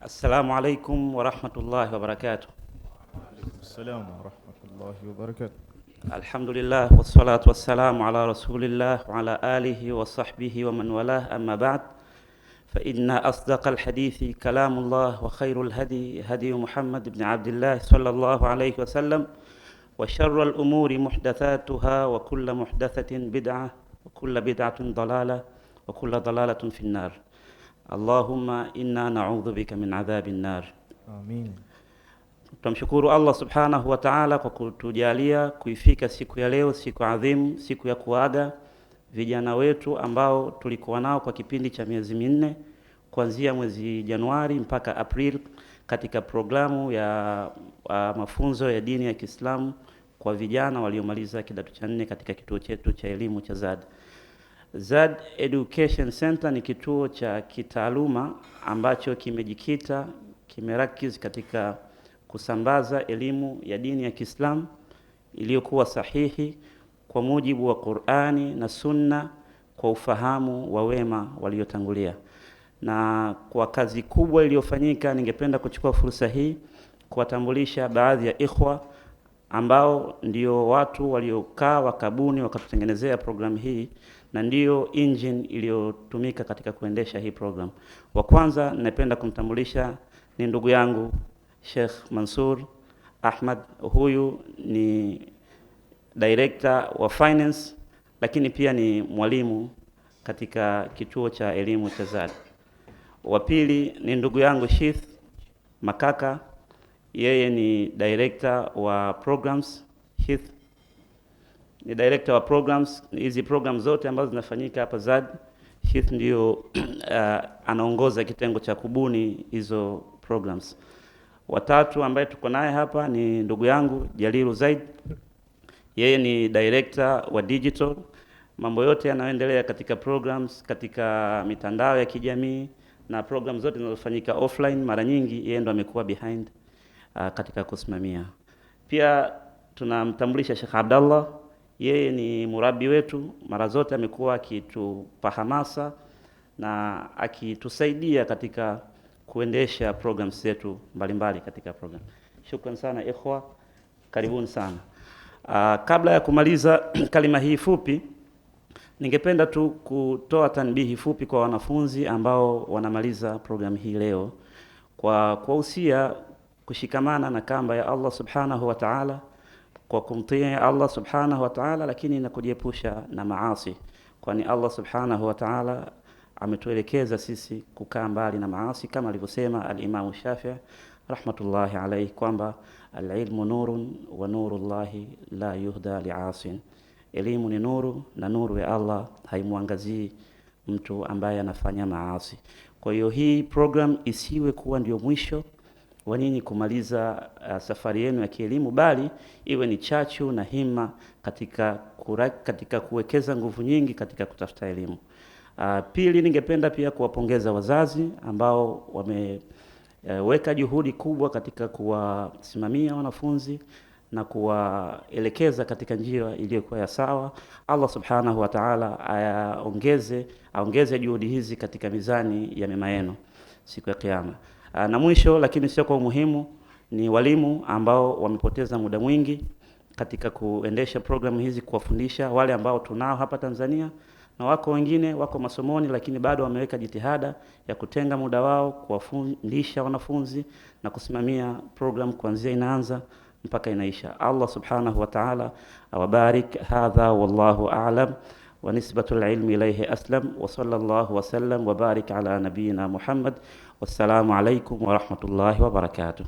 Assalamu alaikum wa rahmatullahi wa barakatuh. Assalamu warahmatullahi wabarakatuh. Alhamdulillah wassalatu wassalamu ala rasulillah wa ala alihi wa sahbihi wa man walah, amma ba'd. Fa inna asdaqal hadithi kalamullah wa khairul hadi hadi Muhammad ibn Abdullah sallallahu alayhi wa sallam wa sharral umuri muhdathatuha wa kullu muhdathatin bid'ah wa kullu bid'atin dalalah wa kullu dalalatin fin nar. Allahumma inna na'udhu bika min adhabin nar. Amin. Tunamshukuru Allah subhanahu wa ta'ala kwa kutujalia kuifika siku ya leo, siku adhimu, siku ya kuaga vijana wetu ambao tulikuwa nao kwa kipindi cha miezi minne kuanzia mwezi Januari mpaka April katika programu ya mafunzo ya dini ya Kiislamu kwa vijana waliomaliza kidato cha 4 katika kituo chetu cha elimu cha ZAD. ZAD Education Center ni kituo cha kitaaluma ambacho kimejikita, kimerakiz katika kusambaza elimu ya dini ya Kiislamu iliyokuwa sahihi kwa mujibu wa Qur'ani na Sunna kwa ufahamu wa wema waliotangulia. Na kwa kazi kubwa iliyofanyika, ningependa kuchukua fursa hii kuwatambulisha baadhi ya ikhwa ambao ndio watu waliokaa wakabuni wakatutengenezea programu hii na ndio engine iliyotumika katika kuendesha hii program. Wa kwanza napenda kumtambulisha ni ndugu yangu Sheikh Mansur Ahmad. Huyu ni director wa finance lakini pia ni mwalimu katika kituo cha elimu cha ZAD. Wa pili ni ndugu yangu Shith Makaka, yeye ni director wa programs. Shith ni director wa programs. Hizi programs zote ambazo zinafanyika hapa ZAD, Shith ndio anaongoza kitengo cha kubuni hizo programs. Watatu ambaye tuko naye hapa ni ndugu yangu Jalilu Zaid, yeye ni director wa digital. Mambo yote yanayoendelea katika programs, katika mitandao ya kijamii na programs zote zinazofanyika offline, mara nyingi yeye ndo amekuwa behind katika kusimamia. Pia tunamtambulisha Sheikh Abdallah, yeye ni murabi wetu, mara zote amekuwa akitupa hamasa na akitusaidia katika kuendesha programs zetu mbalimbali katika program. Shukran sana ikhwa, karibuni sana. Kabla ya kumaliza kalima hii fupi, ningependa tu kutoa tanbihi fupi kwa wanafunzi ambao wanamaliza program hii leo, kwa kuhusia kushikamana na kamba ya Allah subhanahu wa ta'ala, kwa kumtii Allah subhanahu wa ta'ala, lakini na kujiepusha na maasi, kwani Allah subhanahu wa ta'ala ametuelekeza sisi kukaa mbali na maasi kama alivyosema al-Imam Shafi'i rahmatullahi alayhi kwamba al-ilmu nurun wa nurullahi la yuhda li'asin. Elimu ni nuru na nuru ya Allah haimwangazii mtu ambaye anafanya maasi. Kwa hiyo hii program isiwe kuwa ndio mwisho wa nyinyi kumaliza safari yenu ya kielimu, bali iwe ni chachu na himma katika kuwekeza nguvu nyingi katika kutafuta elimu. Pili, ningependa pia kuwapongeza wazazi ambao wameweka juhudi kubwa katika kuwasimamia wanafunzi na kuwaelekeza katika njia iliyokuwa ya sawa. Allah subhanahu wa ta'ala aongeze juhudi hizi katika mizani ya mema yenu siku ya Kiyama. Na mwisho lakini sio kwa umuhimu, ni walimu ambao wamepoteza muda mwingi katika kuendesha programu hizi, kuwafundisha wale ambao tunao hapa Tanzania, na wako wengine wako masomoni lakini bado wameweka jitihada ya kutenga muda wao kuwafundisha wanafunzi na kusimamia program kuanzia inaanza mpaka inaisha. Allah subhanahu wa ta'ala awabarik. Hadha wallahu a'lam wa nisbatul ilmi ilayhi aslam wa sallallahu wa sallam wa barik ala nabiyyina Muhammad. Wassalamu alaykum wa rahmatullahi wa barakatuh.